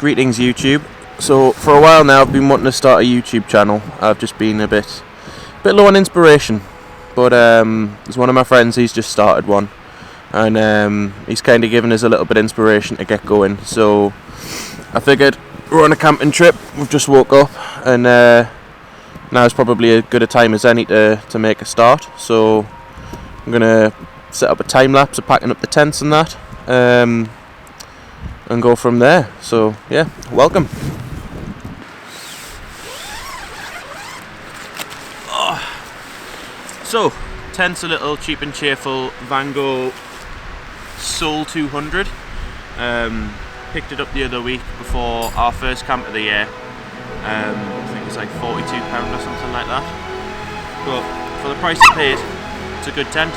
Greetings YouTube. So for a while now I've been wanting to start a YouTube channel. I've just been a bit low on inspiration, but there's one of my friends, he's just started one, and he's kind of given us a little bit of inspiration to get going. So I figured we're on a camping trip, we've just woke up, and now's probably as good a time as any to make a start. So I'm gonna set up a time lapse of packing up the tents and that, and go from there. So yeah, welcome. So, tent's a little cheap and cheerful Van Gogh Soul 200. Picked it up the other week before our first camp of the year. I think it's like £42 or something like that. But for the price I paid, it's a good tent.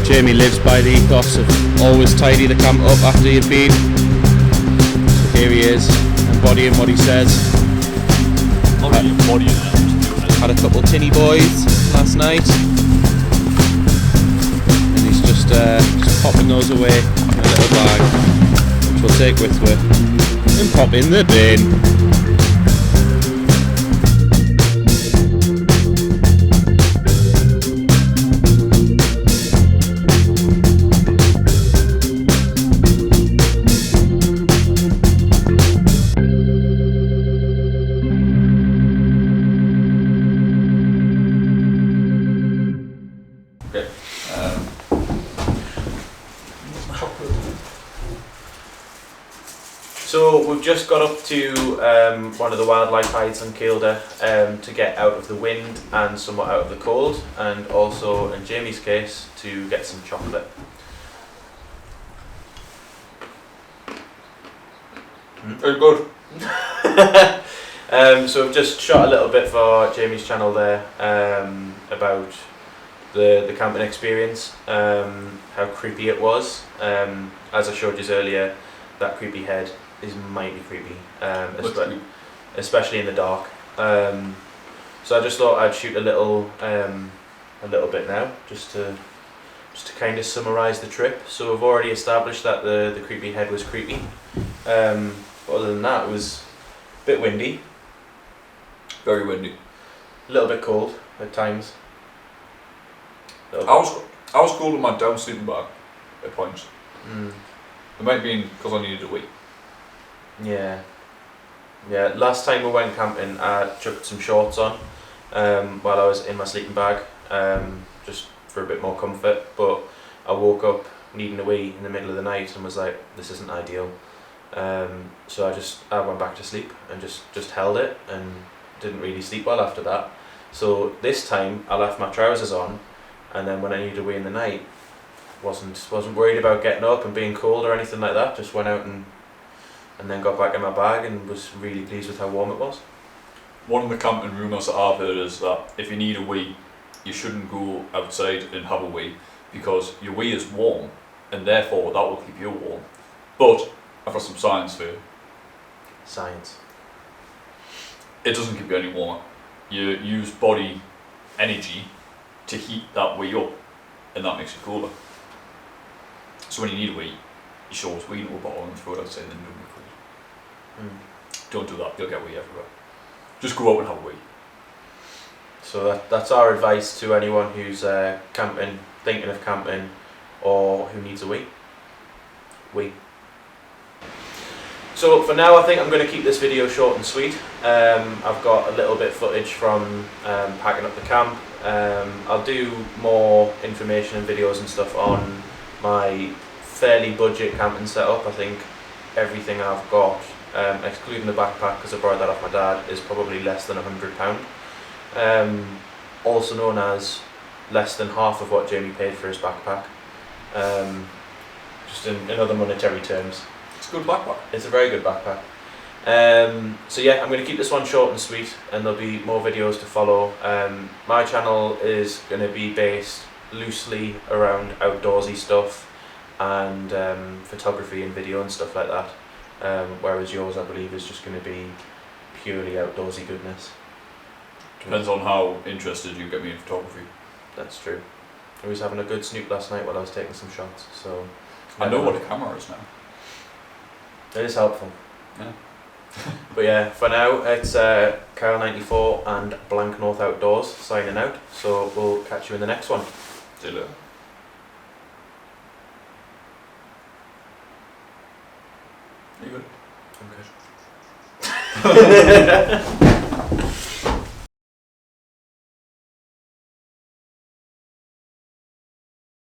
Jamie lives by the ethos of always tidy the camp up after you've been. So here he is, embodying what he says. Had a couple tinny boys last night, and he's just popping those away in a little bag, which we'll take with us and pop in the bin. So we've just got up to one of the wildlife hides in Kielder to get out of the wind and somewhat out of the cold, and also in Jamie's case to get some chocolate. Very good. So we've just shot a little bit for Jamie's channel there about the camping experience, how creepy it was. As I showed you earlier, that creepy head is mighty creepy, especially in the dark. So I just thought I'd shoot a little bit now, just to kind of summarise the trip. So we've already established that the creepy head was creepy. But other than that, it was a bit windy. Very windy. A little bit cold at times. I was cold with my down sleeping bag at points. It might be because I needed a wee. Yeah. Last time we went camping, I chucked some shorts on while I was in my sleeping bag, just for a bit more comfort. But I woke up needing a wee in the middle of the night and was like, this isn't ideal. So I went back to sleep and just held it and didn't really sleep well after that. So this time I left my trousers on, and then when I needed a wee in the night, wasn't worried about getting up and being cold or anything like that. Just went out and then got back in my bag and was really pleased with how warm it was. One of the camping rumours that I've heard is that if you need a wee, you shouldn't go outside and have a wee, because your wee is warm, and therefore that will keep you warm. But I've got some science for you. Science. It doesn't keep you any warmer. You use body energy to heat that wee up, and that makes it cooler. So when you need a wee, you show us wee into a bottle and throw it outside and then don't be cool. Don't do that, you'll get wee everywhere. Just go out and have a wee. So that's our advice to anyone who's camping, thinking of camping, or who needs a wee. Wee. So for now, I think I'm going to keep this video short and sweet. I've got a little bit footage from packing up the camp. I'll do more information and videos and stuff on my fairly budget camping setup. I think everything I've got, excluding the backpack because I borrowed that off my dad, is probably less than £100. Also known as less than half of what Jamie paid for his backpack. Just in other monetary terms. It's a good backpack. It's a very good backpack. So yeah, I'm going to keep this one short and sweet, and there'll be more videos to follow. My channel is going to be based loosely around outdoorsy stuff and photography and video and stuff like that, whereas yours, I believe, is just going to be purely outdoorsy goodness. Depends on how interested you get me in photography. That's true. I was having a good snoop last night while I was taking some shots, so I know what a camera is now. It is helpful. Yeah. But yeah, for now it's Kyle94 and Blank North Outdoors signing out. So we'll catch you in the next one. See you later. Are you good? I'm good.